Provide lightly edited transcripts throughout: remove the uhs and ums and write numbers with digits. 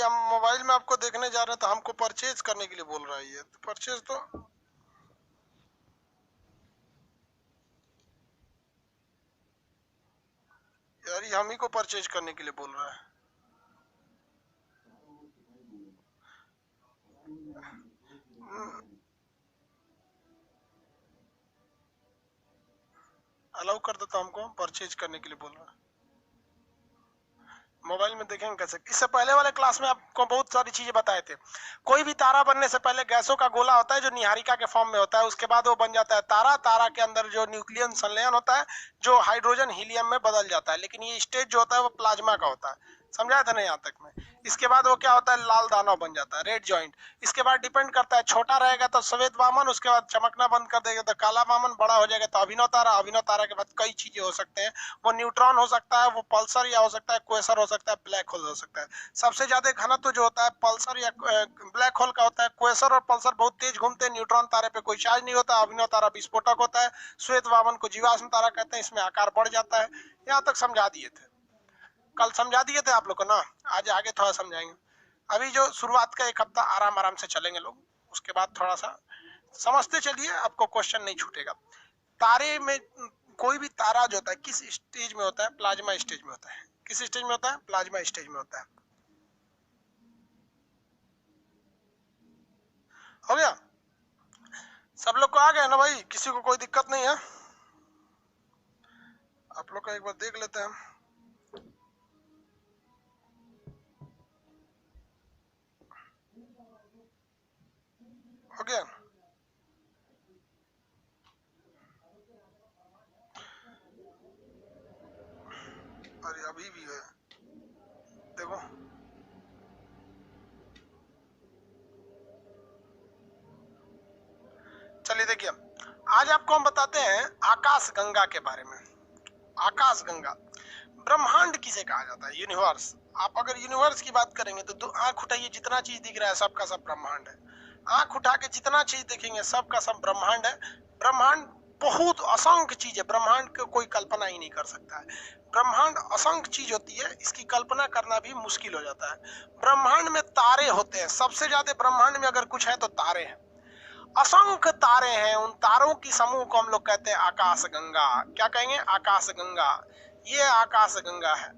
हम मोबाइल में आपको देखने जा रहे हैं तो हमको परचेज करने के लिए बोल रहा है ये, तो परचेज तो यार ये हम ही को परचेज करने के लिए बोल रहा है। अलाउ कर देता हमको, परचेज करने के लिए बोल रहा है। मोबाइल में देखेंगे कैसे। इससे पहले वाले क्लास में आपको बहुत सारी चीजें बताए थे। कोई भी तारा बनने से पहले गैसों का गोला होता है जो निहारिका के फॉर्म में होता है, उसके बाद वो बन जाता है तारा। तारा के अंदर जो न्यूक्लियन संलयन होता है जो हाइड्रोजन हीलियम में बदल जाता है, लेकिन ये स्टेज जो होता है वो प्लाज्मा का होता है। समझाया था ना यहाँ तक में। इसके बाद वो क्या होता है, लाल दानव बन जाता है, रेड जॉइंट। इसके बाद डिपेंड करता है, छोटा रहेगा तो श्वेत वामन, उसके बाद चमकना बंद कर देगा तो काला वामन, बड़ा हो जाएगा तो अभिनव तारा। अभिनव तारा के बाद कई चीजें हो सकते हैं, वो न्यूट्रॉन हो सकता है, वो पल्सर या हो सकता है क्वेसर हो सकता है, ब्लैक होल हो सकता है। सबसे ज्यादा घनत्व जो होता है पल्सर या ब्लैक होल का होता है। क्वेसर और पल्सर बहुत तेज घूमते हैं, न्यूट्रॉन तारे पे कोई चार्ज नहीं होता। अभिनव तारा विस्फोटक होता है। श्वेत वामन को जीवाश्म तारा कहते हैं, इसमें आकार बढ़ जाता है। यहाँ तक समझा दिए थे, कल समझा दिए थे आप लोग को ना, आज आगे थोड़ा समझाएंगे। अभी जो शुरुआत का एक हफ्ता आराम आराम से चलेंगे लोग, उसके बाद थोड़ा सा समझते चलिए, आपको क्वेश्चन नहीं छूटेगा। तारे में कोई भी तारा जो होता है किस स्टेज में होता है, प्लाज्मा स्टेज में होता है। किस स्टेज में होता है, प्लाज्मा स्टेज में होता है। हो गया, सब लोग को आ गया ना भाई, किसी को कोई दिक्कत नहीं है। आप लोग का एक बार देख लेते हैं। हो गया, अरे अभी भी है, देखो चलिए देखिए, आज आपको हम बताते हैं आकाश गंगा के बारे में। आकाश गंगा, ब्रह्मांड किसे कहा जाता है, यूनिवर्स। आप अगर यूनिवर्स की बात करेंगे तो आंख उठाइए, जितना चीज दिख रहा है सबका सब ब्रह्मांड है। आंख उठा के जितना चीज देखेंगे सबका सब ब्रह्मांड है। ब्रह्मांड बहुत असंख्य चीज है, ब्रह्मांड को कोई कल्पना ही नहीं कर सकता है। ब्रह्मांड असंख्य चीज होती है, इसकी कल्पना करना भी मुश्किल हो जाता है। ब्रह्मांड में तारे होते हैं, सबसे ज्यादा ब्रह्मांड में अगर कुछ है तो तारे हैं। असंख्य तारे हैं, उन तारों की समूह को हम लोग कहते हैं आकाश गंगा। क्या कहेंगे, आकाश गंगा। ये आकाश गंगा है।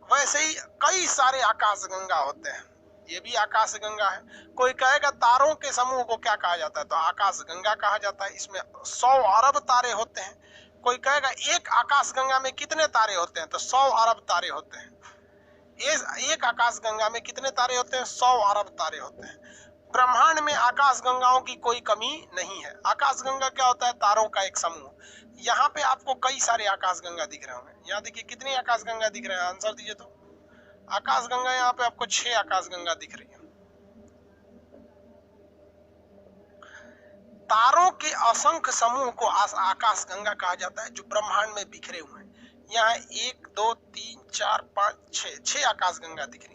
वैसे ही कई सारे आकाश गंगा होते हैं, ये भी आकाश गंगा है। कोई कहेगा तारों के समूह को क्या कहा जाता है, तो आकाश गंगा कहा जाता है। इसमें 100 अरब तारे होते हैं। कोई कहेगा एक आकाश गंगा में कितने तारे होते हैं, तो 100 अरब तारे होते हैं। एक आकाश गंगा में कितने तारे होते हैं, 100 अरब तारे होते हैं। ब्रह्मांड में आकाश गंगाओं की कोई कमी नहीं है। आकाश गंगा क्या होता है, तारों का एक समूह। यहाँ पे आपको कई सारे आकाश गंगा दिख रहे होंगे। यहाँ देखिए कितनी आकाश गंगा दिख रहे हैं, आंसर दीजिए तो। आकाश गंगा यहाँ पे आपको 6 आकाश गंगा दिख रही है। तारों के असंख्य समूह को आकाश गंगा कहा जाता है, जो ब्रह्मांड में बिखरे हुए हैं। यहाँ 1 2 3 4 5 6 आकाश गंगा दिख रही है।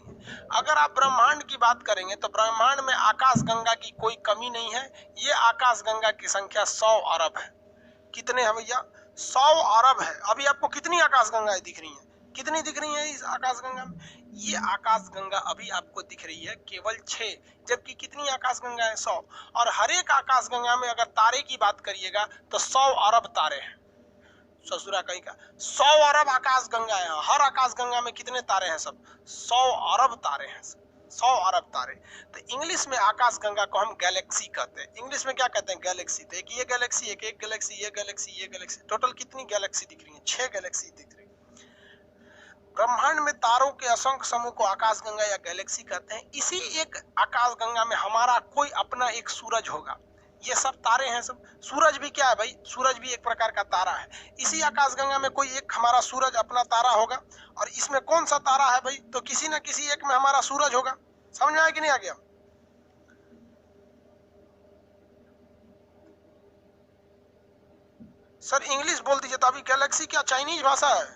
अगर आप ब्रह्मांड की बात करेंगे तो ब्रह्मांड में आकाश गंगा की कोई कमी नहीं है। ये आकाश गंगा की संख्या 100 अरब है। कितने है भैया, 100 अरब है। अभी आपको कितनी आकाश गंगाएं दिख रही हैं, कितनी दिख रही है इस आकाश गंगा में, ये आकाश गंगा अभी आपको दिख रही है केवल 6, जबकि कितनी आकाश गंगा है, 100। और हर एक आकाश गंगा में अगर तारे की बात करिएगा तो 100 अरब तारे हैं। ससुरा कहीं का 100 अरब आकाश गंगा है। हर आकाश गंगा में कितने तारे हैं, सब 100 अरब तारे हैं, 100 अरब तारे। तो इंग्लिश में आकाश गंगा को हम गैलेक्सी कहते हैं। इंग्लिश में क्या कहते हैं, गैलेक्सी। तो एक ये गैलेक्सी, एक गैलेक्सी, ये गैलेक्सी, ये गैलेक्सी, टोटल कितनी गैलेक्सी दिख रही है, 6 गैलेक्सी दिख रही है। ब्रह्मांड में तारों के असंख्य समूह को आकाश गंगा या गैलेक्सी कहते हैं। इसी एक आकाश गंगा में हमारा कोई अपना एक सूरज होगा। ये सब तारे हैं सब। सूरज भी क्या है भाई, सूरज भी एक प्रकार का तारा है। इसी आकाश गंगा में कोई एक हमारा सूरज अपना तारा होगा। और इसमें कौन सा तारा है भाई, तो किसी न किसी एक में हमारा सूरज होगा। समझ में आया कि नहीं आ गया। सर इंग्लिश बोल दीजिए तो। अभी गैलेक्सी क्या चाइनीज भाषा है।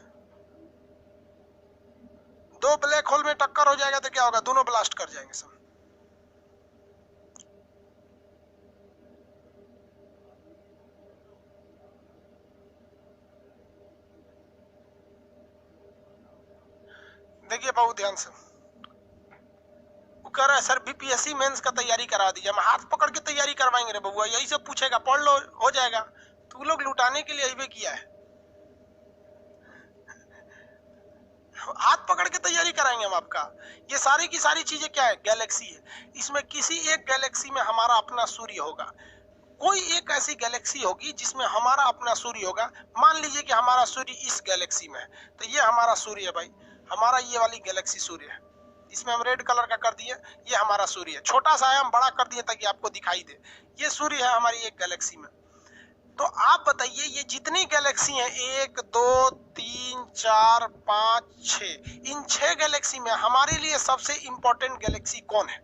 दो ब्लैक होल में टक्कर हो जाएगा तो क्या होगा, दोनों ब्लास्ट कर जाएंगे सब। देखिए बहुत ध्यान से, कर रहा है सर बीपीएससी मेंस का तैयारी करा दीजिए। हम हाथ पकड़ के तैयारी करवाएंगे रे बबुआ, यही सब पूछेगा, पढ़ लो हो जाएगा। तू लोग लुटाने के लिए अभी किया है, हाथ पकड़ के तैयारी कराएंगे हम आपका। ये सारी की सारी चीजें क्या है, गैलेक्सी है। इसमें किसी एक गैलेक्सी में हमारा अपना सूर्य होगा, कोई एक ऐसी गैलेक्सी होगी जिसमें हमारा अपना सूर्य होगा। मान लीजिए कि हमारा सूर्य इस गैलेक्सी में है, तो ये हमारा सूर्य है भाई, हमारा ये वाली गैलेक्सी सूर्य है, इसमें हम रेड कलर का कर दिए, ये हमारा सूर्य है। छोटा सा है, हम बड़ा कर दिए ताकि आपको दिखाई दे। ये सूर्य है हमारी एक गैलेक्सी में। तो आप बताइए ये जितनी गैलेक्सी हैं, 1 2 3 4 5 6, इन 6 गैलेक्सी में हमारे लिए सबसे इंपॉर्टेंट गैलेक्सी कौन है?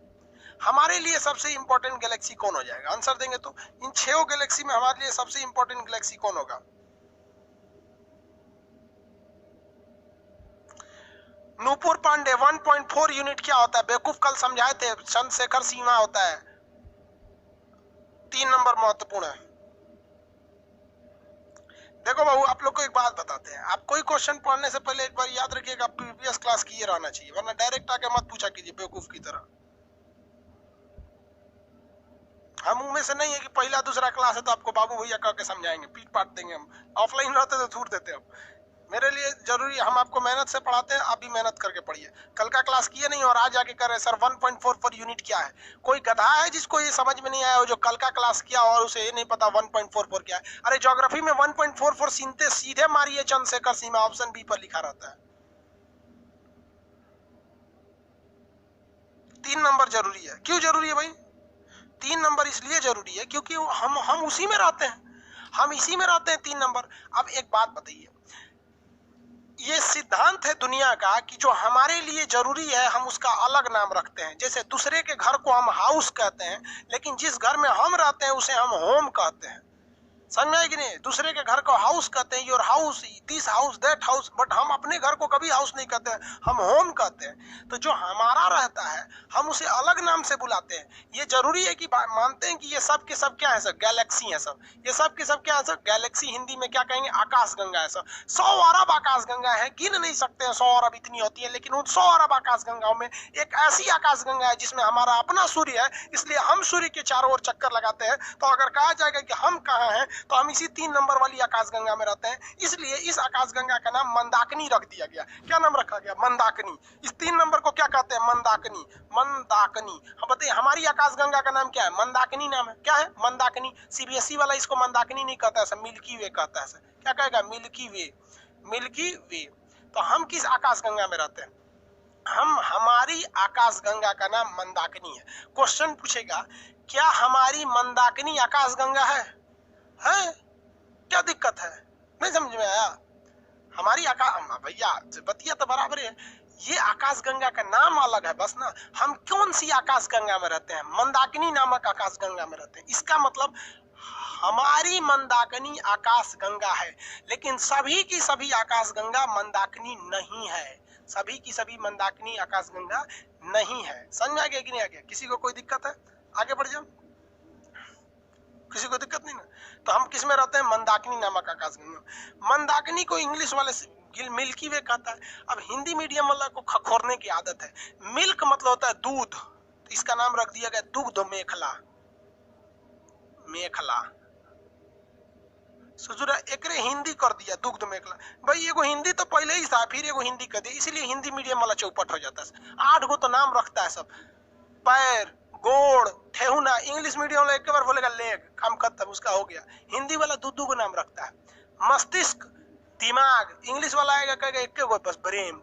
हमारे लिए सबसे इंपॉर्टेंट गैलेक्सी कौन हो जाएगा? आंसर देंगे तो इन 6 गैलेक्सी में हमारे लिए सबसे इंपॉर्टेंट गैलेक्सी कौन होगा? नूपुर पांडे 1.4 यूनिट क्या होता है? बेवकूफ, कल समझाए थे, चंद्रशेखर सीमा होता है। 3 नंबर महत्वपूर्ण है। देखो बाबू, आप लोग को एक बात बताते हैं, आप कोई क्वेश्चन पढ़ने से पहले एक बार याद रखिएगा प्रीवियस क्लास किए रहना चाहिए, वरना डायरेक्ट आके मत पूछा कीजिए बेवकूफ की तरह। हम उनमें से नहीं है कि पहला दूसरा क्लास है तो आपको बाबू भैया कह के समझाएंगे, पीट पाट देंगे हम। ऑफलाइन रहते तो छूट देते हम। मेरे लिए जरूरी, हम आपको मेहनत से पढ़ाते हैं, आप भी मेहनत करके पढ़िए। कल का क्लास किए नहीं और आज आके कर रहे सर 1.4 यूनिट क्या है? कोई गधा है जिसको ये समझ में नहीं आया जो कल का क्लास किया और उसे ये नहीं पता 1.44 क्या है? अरे ज्योग्राफी में 1.44 सीधे मारिए चंद्रशेखर सीमा, ऑप्शन बी पर लिखा रहता है। 3 नंबर जरूरी है। क्यों जरूरी है भाई? 3 नंबर इसलिए जरूरी है क्योंकि हम उसी में रहते हैं, हम इसी में रहते हैं 3 नंबर। अब एक बात बताइए, ये सिद्धांत है दुनिया का कि जो हमारे लिए जरूरी है हम उसका अलग नाम रखते हैं। जैसे दूसरे के घर को हम हाउस कहते हैं, लेकिन जिस घर में हम रहते हैं उसे हम होम कहते हैं। समझ आए कि नहीं? दूसरे के घर को हाउस कहते हैं, your house, this house, that house, but हम अपने घर को कभी हाउस नहीं कहते हैं, हम होम कहते हैं। तो जो हमारा रहता है हम उसे अलग नाम से बुलाते हैं। ये जरूरी है कि मानते हैं कि ये सब के सब क्या है सर? गैलेक्सी है सब। ये सब के सब क्या है सर? गैलेक्सी। हिंदी में क्या कहेंगे? आकाश गंगा है सर। 100 अरब आकाश गंगा है, गिन नहीं सकते हैं 100 अरब इतनी होती है, लेकिन उन 100 अरब आकाश गंगाओं में एक ऐसी आकाश गंगा है जिसमें हमारा अपना सूर्य है, इसलिए हम सूर्य के चारों ओर चक्कर लगाते हैं। तो अगर कहा जाएगा कि हम कहाँ हैं, तो हम इसी 3 नंबर वाली आकाशगंगा में रहते हैं। इसलिए इस आकाशगंगा का नाम मंदाकिनी रख दिया गया। क्या नाम रखा गया? मंदाकिनी। इस 3 नंबर को क्या कहते हैं? मंदाकिनी। मंदाकिनी। हम बताइए हमारी आकाशगंगा का नाम क्या है? मंदाकिनी नाम है। क्या है? मंदाकिनी। सीबीएसई वाला इसको मंदाकिनी नहीं कहता है, मिल्की वे कहता है। क्या कहेगा? मिल्की वे। मिल्की वे। तो हम किस आकाशगंगा में रहते हैं? हमारी आकाशगंगा का नाम मंदाकिनी है। क्वेश्चन पूछेगा क्या हमारी मंदाकिनी आकाशगंगा है? क्या दिक्कत है? नहीं समझ में आया? हमारी आकाश भैया बतिया तो बराबर है, ये आकाशगंगा का नाम अलग है बस ना। हम कौन सी आकाशगंगा में रहते हैं? मंदाकिनी नामक आकाशगंगा में रहते हैं। इसका मतलब हमारी मंदाकिनी आकाशगंगा है, लेकिन सभी की सभी आकाशगंगा मंदाकिनी नहीं है। सभी की सभी मंदाकिनी आकाशगंगा नहीं है। समझ में आ गया कि नहीं आ गया? किसी को कोई दिक्कत है? आगे बढ़ जाओ। किसी को दिक्कत नहीं ना? तो हम किस में रहते हैं? मंदाकिनी नामक आकाशगंगा। मंदाकिनी को इंग्लिश वाले मिल्की वे कहता है। अब हिंदी मीडियम वाला को खखोरने की आदत है। मिल्क मतलब होता है दूध, तो इसका नाम रख दिया गया दुग्ध मेखला। मेखला सुजुरा एकरे हिंदी कर दिया दुग्ध मेखला। भाई एगो हिंदी तो पहले ही था, फिर एगो हिंदी कर दिया, इसलिए हिंदी मीडियम वाला चौपट हो जाता है। 8 गो तो नाम रखता है सब। पैर, गोड़, ठेहुना। इंग्लिश मीडियम वाला एक बार बोलेगा लेग, काम खत्म, उसका हो गया। हिंदी वाला दो को नाम रखता है। मस्तिष्क, दिमाग, इंग्लिश वाला आएगा कहेगा एक गो बस ब्रेन।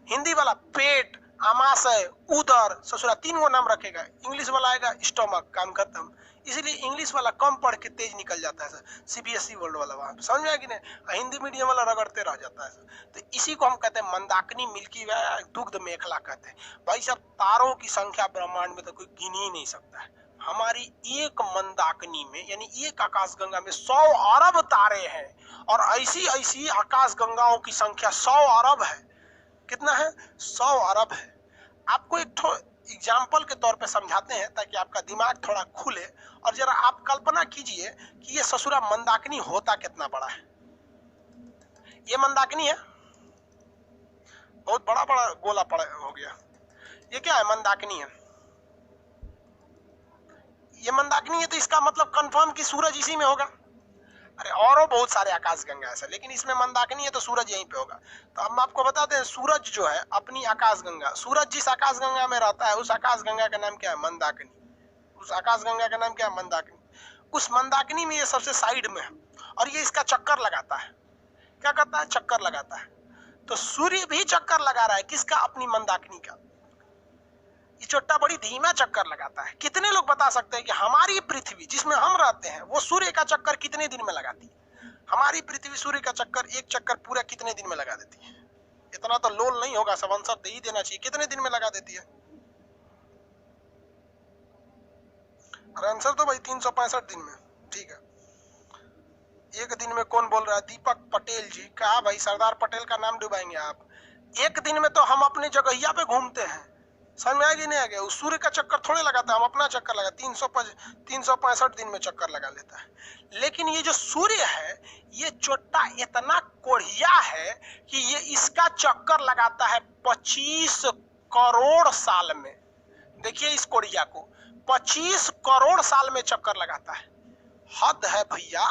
हिंदी वाला पेट, आमाशय, उदर, ससुरा 3 गो नाम रखेगा। इंग्लिश वाला आएगा स्टोमक, काम खत्म। इसलिए इंग्लिश वाला कम पढ़ के तेज निकल जाता है सर। सीबीएसई बोर्ड वाला वहां समझ में आया कि नहीं? हिंदी मीडियम वाला रगड़ते रह जाता है सर। तो इसी को हम कहते हैं मंदाकिनी, मिल्की वे, दुग्ध मेखला कहते हैं। भाई साहब तारों की संख्या ब्रह्मांड में तो कोई गिन ही नहीं सकता है। हमारी एक मंदाकिनी में यानी एक आकाशगंगा में 100 अरब तारे हैं, और ऐसी ऐसी आकाशगंगाओं की संख्या 100 अरब है। कितना है? 100 अरब है। आपको एक एग्जाम्पल के तौर पे समझाते हैं ताकि आपका दिमाग थोड़ा खुले। और जरा आप कल्पना कीजिए कि ये ससुरा मंदाकिनी होता कितना बड़ा है। ये मंदाकिनी है, बहुत बड़ा बड़ा गोला पड़ा हो गया। ये क्या है? मंदाकिनी है। ये मंदाकिनी है, तो इसका मतलब कंफर्म कि सूरज इसी में होगा। अरे और बहुत सारे आकाश गंगा ऐसा, लेकिन इसमें मंदाकिनी है तो सूरज यहीं पे होगा। तो हम आपको बताते हैं, सूरज जो है अपनी आकाश गंगा, सूरज जिस आकाश गंगा में रहता है उस आकाश गंगा का नाम क्या है? मंदाकिनी। उस आकाश गंगा का नाम क्या है? मंदाकिनी। उस मंदाकिनी में ये सबसे साइड में है और ये इसका चक्कर लगाता है। क्या करता है? चक्कर लगाता है। तो सूर्य भी चक्कर लगा रहा है किसका? अपनी मंदाकिनी का। ये चोट्टा बड़ी धीमा चक्कर लगाता है। कितने लोग बता सकते हैं कि हमारी पृथ्वी जिसमें हम रहते हैं वो सूर्य का चक्कर कितने दिन में लगाती है? हमारी पृथ्वी सूर्य का चक्कर, एक चक्कर पूरा कितने दिन में लगा देती है? इतना तो लोल नहीं होगा, सब आंसर दे ही देना चाहिए। कितने दिन में लगा देती है? और आंसर तो भाई 365 दिन में। ठीक है, एक दिन में कौन बोल रहा है? दीपक पटेल जी। कहा भाई सरदार पटेल का नाम डुबाएंगे आप? एक दिन में तो हम अपने जगहिया पे घूमते हैं, समझ में आ गया नहीं आ गया? उस सूर्य का चक्कर थोड़े लगाता है, हम अपना चक्कर लगा 365 दिन में चक्कर लगा लेता है। लेकिन ये जो सूर्य है ये चोट्टा इतना कोढ़िया है कि ये इसका चक्कर लगाता है 25 करोड़ साल में। देखिए इस कोढ़िया को 25 करोड़ साल में चक्कर लगाता है। हद है भैया।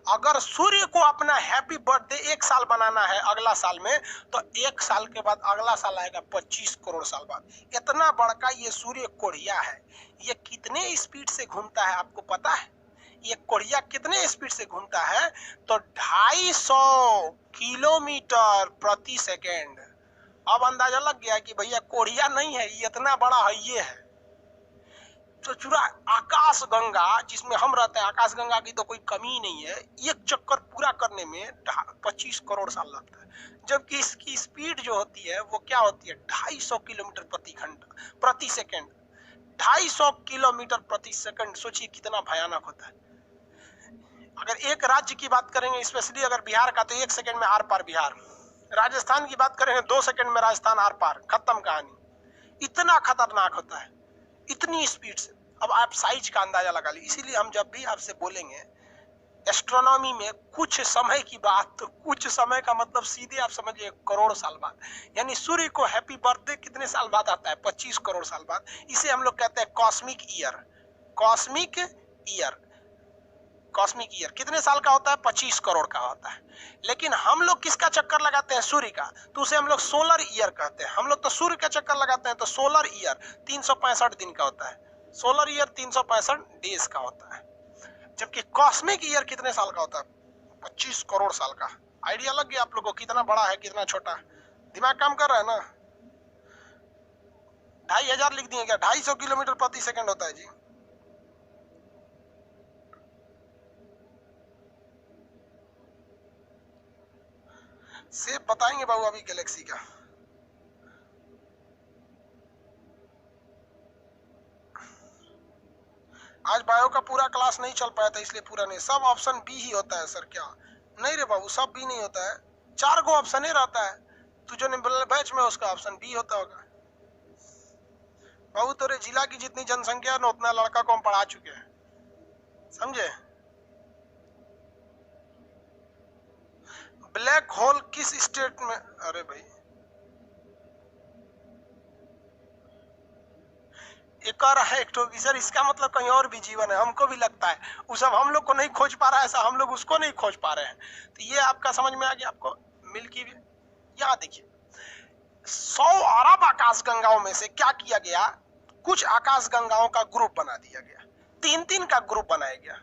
अगर सूर्य को अपना हैप्पी बर्थडे 1 साल बनाना है अगला साल में, तो 1 साल के बाद अगला साल आएगा 25 करोड़ साल बाद। इतना बड़का ये सूर्य कोढ़िया है। ये कितने स्पीड से घूमता है आपको पता है? ये कोढ़िया कितने स्पीड से घूमता है? तो 250 किलोमीटर प्रति सेकेंड। अब अंदाजा लग गया कि भैया कोढ़िया नहीं है, ये इतना बड़ा है, ये है। तो चूरा आकाश गंगा जिसमें हम रहते हैं, आकाश गंगा की तो कोई कमी नहीं है। एक चक्कर पूरा करने में 25 करोड़ साल लगता है, जबकि इसकी स्पीड जो होती है वो क्या होती है? 250 किलोमीटर प्रति सेकंड। 250 किलोमीटर प्रति सेकंड। सोचिए कितना भयानक होता है। अगर एक राज्य की बात करेंगे, स्पेशली अगर बिहार का, तो 1 सेकंड में आर पार बिहार। राजस्थान की बात करेंगे 2 सेकंड में राजस्थान आर पार, खत्म कहानी। इतना खतरनाक होता है, इतनी स्पीड से। अब आप साइज का अंदाजा लगा लीजिए। इसीलिए हम जब भी आपसे बोलेंगे एस्ट्रोनॉमी में कुछ समय की बात, तो कुछ समय का मतलब सीधे आप समझिए करोड़ साल बाद। यानी सूर्य को हैप्पी बर्थडे कितने साल बाद आता है? 25 करोड़ साल बाद। इसे हम लोग कहते हैं cosmic year. Cosmic year. Cosmic year कितने साल का होता है? 25 करोड़ का होता है। लेकिन हम लोग किसका चक्कर लगाते हैं? सूर्य का। तो उसे हम लोग सोलर ईयर कहते हैं। हम लोग तो सूर्य का चक्कर लगाते हैं, तो सोलर ईयर 365 दिन का होता है। सोलर ईयर 365 डेज का होता है। जबकि कॉस्मिक ईयर कितने साल का होता है? 25 करोड़ साल का। आइडिया लग गया आप लोगों को कितना बड़ा है कितना छोटा? दिमाग काम कर रहा है ना? 2500 लिख दिए क्या? 250 किलोमीटर प्रति सेकंड होता है जी। से बताएंगे बाबू अभी गैलेक्सी का। आज बायो का पूरा क्लास नहीं चल पाया था, इसलिए पूरा नहीं। सब ऑप्शन बी ही होता है सर? क्या नहीं रे बाबू, सब बी नहीं होता है। 4 गो ऑप्शन ही रहता है। तू जो बैच में उसका ऑप्शन बी होता होगा बाबू। तेरे जिला की जितनी जनसंख्या है ना, उतना लड़का को हम पढ़ा चुके हैं, समझे? ब्लैक होल किस स्टेट में? अरे भाई एक और है एक टोपी सर, इसका मतलब कहीं और भी जीवन है। हमको भी लगता है वो सब हम लोग को नहीं खोज पा रहा है, ऐसा हम लोग उसको नहीं खोज पा रहे हैं। तो ये आपका समझ में आ गया आपको? मिल्की वे। यहाँ देखिए 100 अरब आकाश गंगाओं में से क्या किया गया? कुछ आकाश गंगाओं का ग्रुप बना दिया गया। 3-3 का ग्रुप बनाया गया।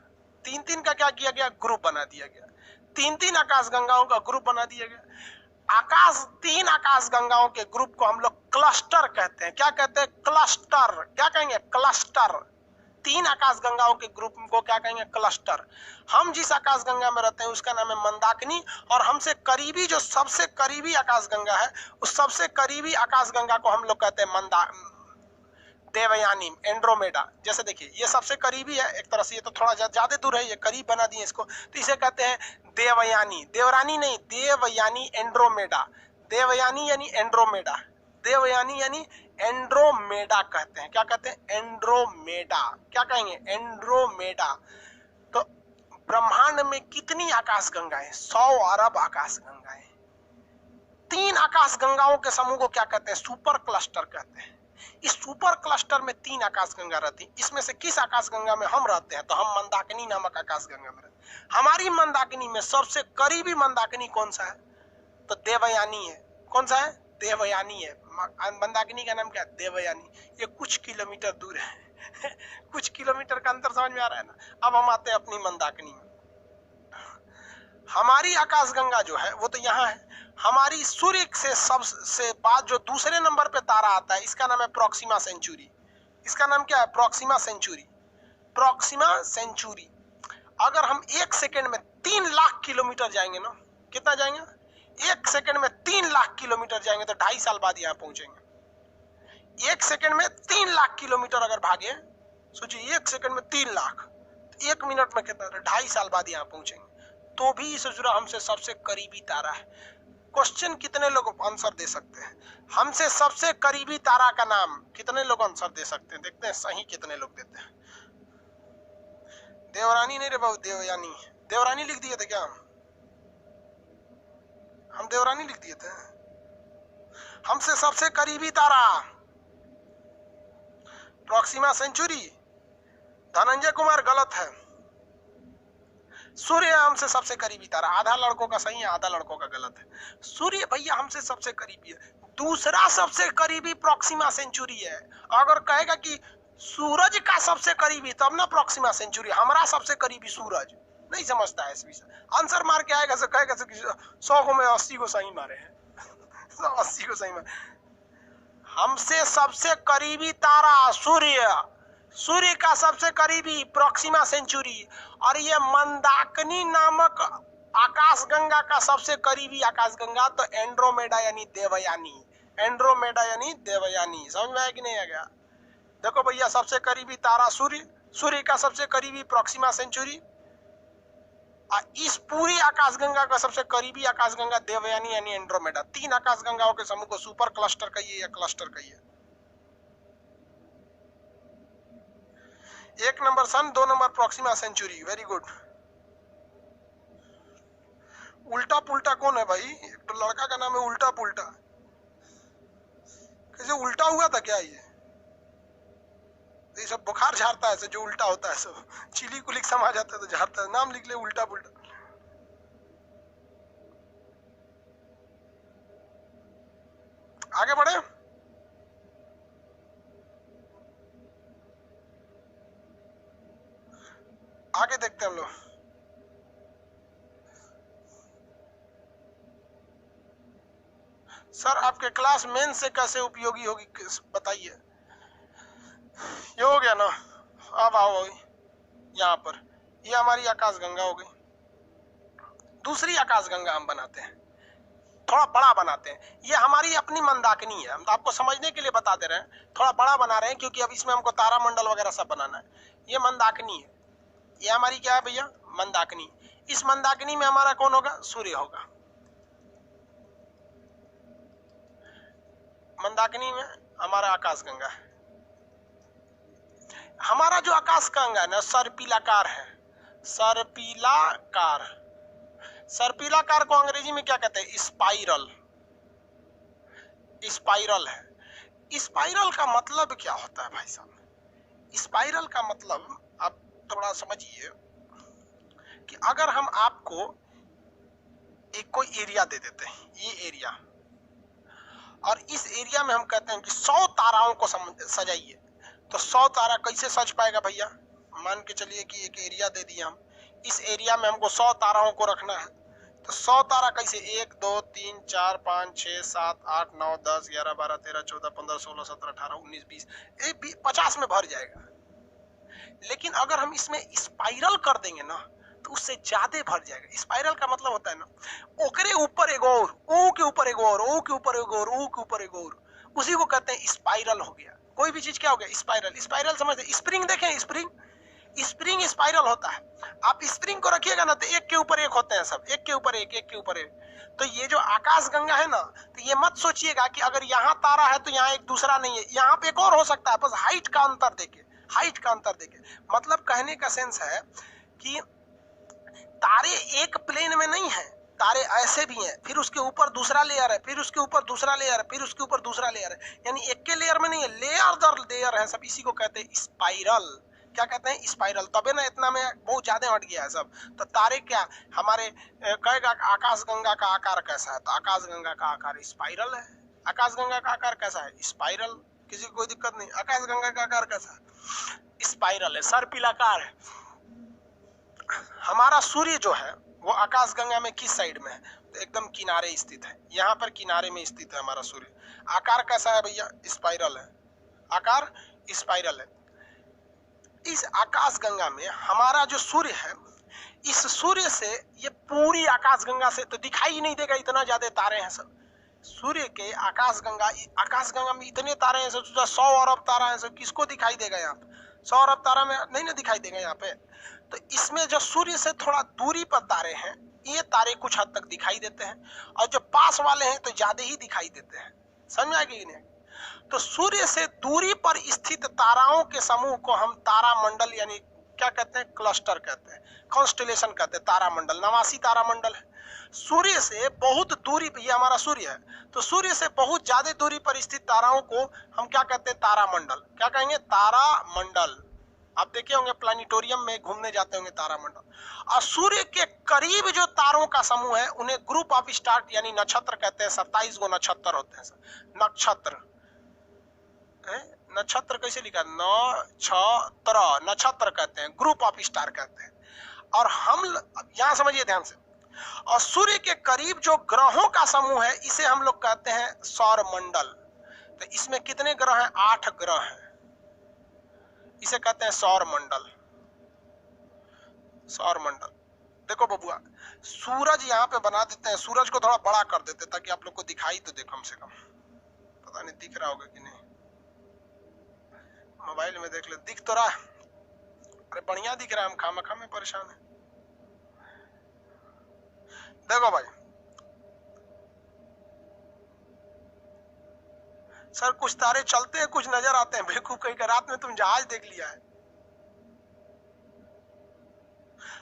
3-3 का क्या किया गया? ग्रुप बना दिया गया। 3-3 आकाश गंगाओं का ग्रुप बना दिया गया। 3 आकाश गंगाओं के ग्रुप को हम लोग क्लस्टर कहते हैं। क्या कहते हैं? क्लस्टर। क्या कहेंगे? क्लस्टर। 3 आकाश गंगाओं के ग्रुप को क्या कहेंगे? क्लस्टर। हम जिस आकाश गंगा में रहते हैं उसका नाम है मंदाकिनी, और हमसे करीबी जो सबसे करीबी आकाश गंगा है, उस सबसे करीबी आकाश गंगा को हम लोग कहते हैं देवयानी, एंड्रोमेडा। जैसे देखिए ये सबसे करीबी है एक तरह से, ये तो थोड़ा ज्यादा दूर है, ये करीब बना दिए इसको, तो इसे कहते हैं देवयानी। देवरानी नहीं, देवयानी, एंड्रोमेडा। देवयानी यानी एंड्रोमेडा। देवयानी यानी एंड्रोमेडा कहते हैं। क्या कहते हैं? एंड्रोमेडा। क्या कहेंगे? एंड्रोमेडा। तो ब्रह्मांड में कितनी आकाश गंगाएं? 100 अरब आकाश गंगाएं। 3 आकाश गंगाओं के समूह को क्या कहते हैं? सुपर क्लस्टर कहते हैं। इस सुपर क्लस्टर में 3 आकाशगंगा रहती। इसमें से किस आकाशगंगा में हम रहते हैं? तो हम मंदाकिनी नामक आकाशगंगा में रहते हैं। हमारी मंदाकिनी में सबसे करीबी मंदाकिनी कौन सा है? तो देवयानी है। कौन सा है? देवयानी है। मंदाकिनी का नाम क्या है? देवयानी। ये कुछ किलोमीटर दूर है कुछ किलोमीटर का अंतर समझ में आ रहा है ना। अब हम आते हैं अपनी मंदाकिनी में। हमारी आकाशगंगा जो है वो तो यहाँ है। हमारी सूर्य से सबसे बाद जो दूसरे नंबर पे तारा आता है, इसका नाम है प्रोक्सिमा सेंचुरी। इसका नाम क्या है? Proxima Centauri. Proxima Centauri. अगर हम 1 सेकेंड में 3 लाख किलोमीटर जाएंगे ना, कितना जाएंगे? 1 सेकेंड में 3 लाख किलोमीटर जाएंगे तो 2.5 साल बाद यहाँ पहुंचेंगे। 1 सेकेंड में 3 लाख किलोमीटर अगर भागे, सोचिए 1 सेकेंड में 3 लाख, 1 मिनट में कितना? 2.5 साल बाद यहाँ पहुंचेंगे। तो भी सोच रहा हमसे सबसे करीबी तारा है। क्वेश्चन कितने लोग आंसर दे सकते हैं? हमसे सबसे करीबी तारा का नाम कितने लोग आंसर दे सकते हैं? देखते हैं सही कितने लोग देते हैं। देवरानी नहीं रे बाबू, देवयानी। देवरानी लिख दिए थे क्या? हम देवरानी लिख दिए थे। हमसे सबसे करीबी तारा प्रोक्सिमा सेंचुरी। धनंजय कुमार गलत है। सूर्य हमसे सबसे करीबी तारा। आधा लड़कों का सही है, आधा लड़कों का गलत है। सूर्य भैया हमसे सबसे करीबी है। दूसरा सबसे करीबी प्रोक्सिमा सेंचुरी है। अगर कहेगा कि सूरज का सबसे करीबी, तब ना प्रोक्सिमा सेंचुरी। हमारा सबसे करीबी सूरज। नहीं समझता है इस विषय। आंसर मार के आएगा तो कहेगा 100 को में 80 को सही मारे हैं 80 को सही मारे। हमसे सबसे करीबी तारा सूर्य। सूर्य का सबसे करीबी प्रोक्सिमा सेंचुरी। और ये मंदाकिनी नामक आकाशगंगा का सबसे करीबी आकाशगंगा तो एंड्रोमेडा यानी देवयानी। एंड्रोमेडा यानी देवयानी। समझ में आया कि नहीं आ गया? देखो भैया, सबसे करीबी तारा सूर्य, सूर्य का सबसे करीबी प्रोक्सिमा सेंचुरी, इस पूरी आकाशगंगा का सबसे करीबी आकाशगंगा देवयानी यानी एंड्रोमेडा। 3 आकाशगंगाओं के समूह को सुपर क्लस्टर कहिए या क्लस्टर कहिए। 1 नंबर सन, 2 number Proxima Centauri. Very good. उल्टा पुल्टा कौन है भाई? एक तो लड़का का नाम है उल्टा पुल्टा। कैसे उल्टा हुआ था क्या? ये सब बुखार झाड़ता है, जो उल्टा होता है सब चिली कुलिक समा जाता है तो झाड़ता है। नाम लिख ले उल्टा पुल्टा। आगे बढ़े। आगे देखते हैं हम लोग। सर आपके क्लास मेन से कैसे उपयोगी होगी बताइए। ये हो गया ना। अब आओ यहाँ पर, ये हमारी आकाशगंगा हो गई। दूसरी आकाशगंगा हम बनाते हैं, थोड़ा बड़ा बनाते हैं। ये हमारी अपनी मंदाकिनी है। हम तो आपको समझने के लिए बता दे रहे हैं, थोड़ा बड़ा बना रहे हैं क्योंकि अब इसमें हमको तारामंडल वगैरह सब बनाना है। ये मंदाकिनी है। ये हमारी क्या है भैया? मंदाकिनी। इस मंदाकिनी में हमारा कौन होगा? सूर्य होगा। मंदाकिनी में हमारा आकाशगंगा है। हमारा जो आकाशगंगा है ना, सर्पिलाकार है। सर्पिलाकार। सर्पिलाकार को अंग्रेजी में क्या कहते हैं? स्पाइरल। स्पाइरल है। स्पाइरल का मतलब क्या होता है भाई साहब? स्पाइरल का मतलब आप थोड़ा समझिए कि अगर हम आपको एक कोई एरिया दे देते हैं, ये एरिया, और इस एरिया में हम कहते हैं कि 100 ताराओं को सजाइए, तो 100 तारा कैसे सज पाएगा भैया? मान के चलिए कि एक एरिया दे दिया हम, इस एरिया में हमको 100 ताराओं को रखना है, तो 100 तारा कैसे? 1 2 3 4 5 6 7 8 9 10 11 12 13 14 15 16 17 18 19 20 50 में भर जाएगा। लेकिन अगर हम इसमें स्पाइरल कर देंगे ना तो उससे ज्यादा भर जाएगा। स्पाइरल का मतलब होता है ना, ओकरे ऊपर एक और, ओ के ऊपर एक और, ओ के ऊपर एक और, ओ के ऊपर एक और, उसी को कहते हैं स्पाइरल हो गया। कोई भी चीज क्या हो गया? स्पाइरल। स्पाइरल समझते? स्प्रिंग देखें, स्प्रिंग, स्प्रिंग स्पाइरल होता है। आप स्प्रिंग को रखिएगा ना तो एक के ऊपर एक होते हैं सब, एक के ऊपर एक, एक के ऊपर एक। तो ये जो आकाशगंगा है ना, तो ये मत सोचिएगा कि अगर यहाँ तारा है तो यहाँ एक दूसरा नहीं है। यहाँ पे एक और हो सकता है, बस हाइट का अंतर देके, हाइट का अंतर देके। मतलब कहने का सेंस है कि तारे एक प्लेन में नहीं है, तारे ऐसे भी हैं, फिर उसके ऊपर दूसरा लेयर है, फिर उसके ऊपर दूसरा लेयर है, फिर उसके ऊपर दूसरा लेयर है, यानी एक के लेयर में नहीं है, लेयर दर लेयर है सब। इसी को कहते हैं स्पाइरल। क्या कहते हैं? स्पाइरल। तबे ना इतना में बहुत ज्यादा हट गया है सब। तो तारे क्या हमारे कहेगा आकाशगंगा का आकार कैसा है, तो आकाशगंगा का आकार स्पाइरल है। आकाशगंगा का आकार कैसा है? स्पाइरल। किसी को कोई दिक्कत नहीं। आकाशगंगा का आकार कैसा है? स्पाइरल है, सर्पिलाकार है। हमारा सूर्य जो है वो आकाशगंगा में किस साइड में है? तो एकदम किनारे स्थित है, यहाँ पर किनारे में स्थित है हमारा सूर्य। आकार कैसा है भैया? स्पाइरल है, आकार स्पाइरल है। इस आकाशगंगा में हमारा जो सूर्य है, इस सूर्य से ये पूरी आकाशगंगा से तो दिखाई ही नहीं देगा, इतना ज्यादा तारे हैं सब। सूर्य के आकाशगंगा में इतने तारे हैं सब, 100 अरब तारा है सब। किसको दिखाई देगा यहाँ पे? 100 अरब तारा में नहीं ना दिखाई देगा यहाँ पे। तो इसमें जो सूर्य से थोड़ा दूरी पर तारे हैं, ये तारे कुछ हद तक दिखाई देते हैं, और जो पास वाले हैं तो ज्यादा ही दिखाई देते हैं। समझ आएगी कि नहीं? तो सूर्य से दूरी पर स्थित ताराओं के समूह को हम तारामंडल यानी क्या कहते हैं? क्लस्टर कहते हैं, कॉन्स्टेलेशन कहते हैं। तारामंडल 89 तारामंडल है। सूर्य से बहुत दूरी पर, ये हमारा सूर्य है, तो सूर्य से बहुत ज्यादा दूरी पर स्थित ताराओं को हम क्या कहते हैं? तारामंडल। क्या कहेंगे? तारामंडल। आप देखे होंगे प्लानिटोरियम में घूमने जाते होंगे, तारामंडल। और सूर्य के करीब जो तारों का समूह है उन्हें ग्रुप ऑफ स्टार यानी नक्षत्र कहते हैं। 27 गो नक्षत्र होते हैं। नक्षत्र, नक्षत्र कैसे लिखा? नक्षत्र, नक्षत्र कहते हैं, ग्रुप ऑफ स्टार कहते हैं। और हम यहां समझिए ध्यान से, और सूर्य के करीब जो ग्रहों का समूह है इसे हम लोग कहते हैं सौरमंडल। तो इसमें कितने ग्रह हैं? 8 ग्रह हैं, इसे कहते हैं सौरमंडल। सौरमंडल। देखो बबुआ, सूरज यहाँ पे बना देते हैं, सूरज को थोड़ा बड़ा कर देते ताकि आप लोग को दिखाई तो दे कम से कम। पता नहीं दिख रहा होगा कि नहीं, मोबाइल में देख ले, दिख तो रहा है। अरे बढ़िया दिख रहा है, हम खामखा में परेशान है। देखो भाई, सर कुछ तारे चलते हैं, कुछ नजर आते हैं। बेवकूफ कहीं का, रात में तुम जहाज देख लिया है।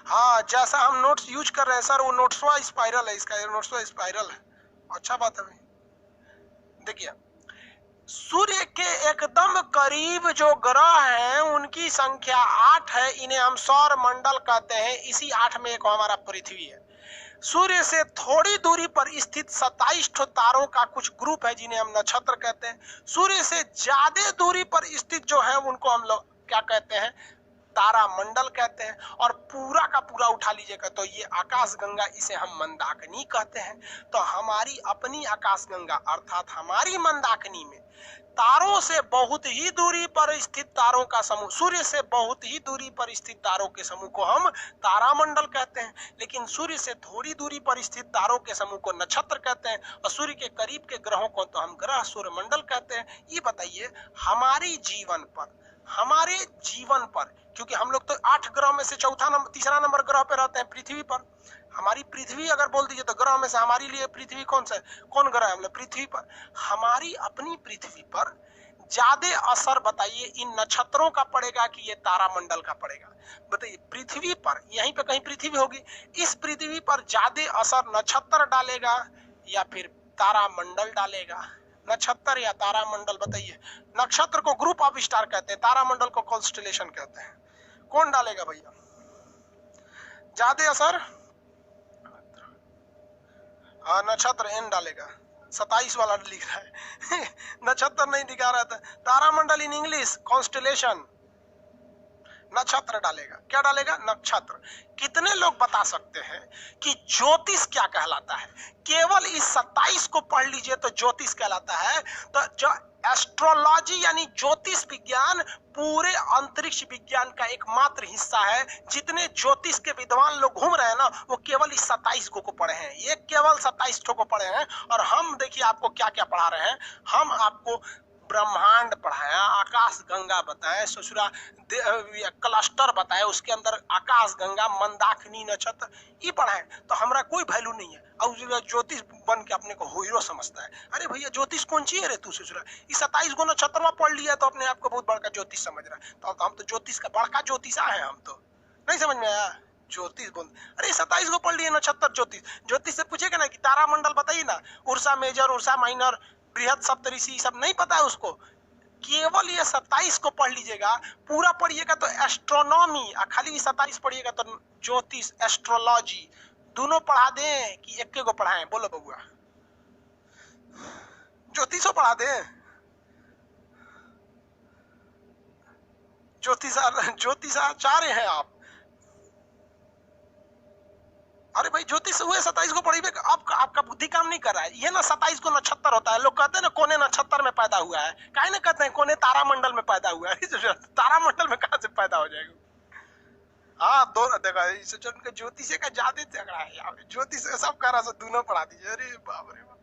हाँ, जैसा हम नोट्स यूज कर रहे हैं सर, वो नोट्सवा स्पाइरल है, इसका नोट्सवा स्पाइरल है। अच्छा बात है भाई। देखिए, सूर्य के एकदम करीब जो ग्रह हैं उनकी संख्या 8 है, इन्हें हम सौर मंडल कहते हैं। इसी 8 में एक हमारा पृथ्वी है। सूर्य से थोड़ी दूरी पर स्थित 27 तारों का कुछ ग्रुप है जिन्हें हम नक्षत्र कहते हैं। सूर्य से ज्यादा दूरी पर स्थित जो है उनको हम लोग क्या कहते हैं? तारामंडल कहते हैं। और पूरा का पूरा उठा लीजिएगा तो ये आकाशगंगा, इसे हम मंदाकिनी कहते हैं। तो हमारी अपनी आकाशगंगा अर्थात हमारी मंदाकिनी में तारों से बहुत ही दूरी पर स्थित तारों का समूह, सूर्य से बहुत ही दूरी पर स्थित तारों के समूह को हम तारामंडल कहते हैं। लेकिन सूर्य से थोड़ी दूरी पर स्थित तारों के समूह को नक्षत्र कहते हैं, और सूर्य के करीब के ग्रहों को तो हम ग्रह सूर्यमंडल कहते हैं। ये बताइए, हमारे जीवन पर क्योंकि हम लोग तो 8 ग्रह में से तीसरा नंबर ग्रह पे रहते हैं, पृथ्वी पर। हमारी पृथ्वी अगर बोल दीजिए तो ग्रह में से हमारे लिए पृथ्वी कौन सा है? कौन ग्रह है? हम लोग पृथ्वी पर। हमारी अपनी पृथ्वी पर ज्यादा असर बताइए इन नक्षत्रों का पड़ेगा कि ये तारामंडल का पड़ेगा? बताइए, पृथ्वी पर, यहीं पे कहीं पृथ्वी होगी, इस पृथ्वी पर ज्यादा असर नक्षत्र डालेगा या फिर तारामंडल डालेगा? नक्षत्र या तारामंडल? बताइए। नक्षत्र को ग्रुप ऑफ स्टार कहते हैं, तारामंडल को कॉन्स्टेलेशन कहते हैं। कौन डालेगा भैया ज्यादा असर? हाँ, नक्षत्र एन डालेगा। 27 वाला लिख रहा है नक्षत्र नहीं दिखा रहा था। तारामंडल इन इंग्लिश कॉन्स्टेलेशन, नक्षत्र डालेगा। क्या डालेगा? नक्षत्र। कितने लोग बता सकते हैं कि ज्योतिष क्या कहलाता है? केवल इस 27 को पढ़ लीजिए तो ज्योतिष कहलाता है। तो जो एस्ट्रोलॉजी यानी ज्योतिष विज्ञान पूरे अंतरिक्ष विज्ञान का एकमात्र हिस्सा है। जितने ज्योतिष के विद्वान लोग घूम रहे हैं ना, वो केवल इस 27 को पढ़े हैं। ये केवल 27 को पढ़े हैं। और हम देखिए आपको क्या क्या पढ़ा रहे हैं। हम आपको ब्रह्मांड पढ़ाया, आकाश गंगा बताए, ससुरा क्लस्टर बताए, उसके अंदर आकाश गंगा, मंदाकिनी, नक्षत्र ये पढ़ाए। तो हमारा कोई वैल्यू नहीं है। और ज्योतिष बन के अपने को हीरो समझता है। अरे भैया, ज्योतिष कौन ची है रे तू? ससुरा ये 27 गो नक्षत्र पढ़ लिया तो अपने आप को बहुत बड़का ज्योतिष समझ रहा है। तो हम तो ज्योतिष का बड़का ज्योतिषा है। हम तो नहीं समझ में आया। ज्योतिष बोल, अरे 27 को पढ़ लिए, नक्षत्र ज्योतिष। ज्योतिष से पूछेगा ना कि तारामंडल बताइए ना, उर्सा मेजर, उर्सा माइनर, बृहद, सप्तऋषि, सब नहीं पता है उसको। केवल ये 27 को पढ़ लीजिएगा, पूरा पढ़िएगा तो एस्ट्रोनॉमी, खाली 27 पढ़िएगा तो ज्योतिष, एस्ट्रोलॉजी दोनों पढ़ा दें कि एक को पढ़ाएं? बोलो बबुआ, ज्योतिषो पढ़ा दें? ज्योतिषाचार्य हैं आप। अरे भाई ज्योतिष हुए 27 को पढ़िए, आपका बुद्धि काम नहीं कर रहा है। ये ना 27 को नक्षत्र होता है, लोग कहते हैं ना कोने नक्षत्र में पैदा हुआ है, काहे ना कहते हैं कोने तारामंडल में पैदा हुआ है। तारामंडल में कहां से पैदा हो जाएगा? हाँ दोनों देखा, ज्योतिष का ज्यादा झगड़ा है यहाँ पे। ज्योतिष सब कह रहा है, दोनों पढ़ा दीजिए। अरे बाप रे बाप,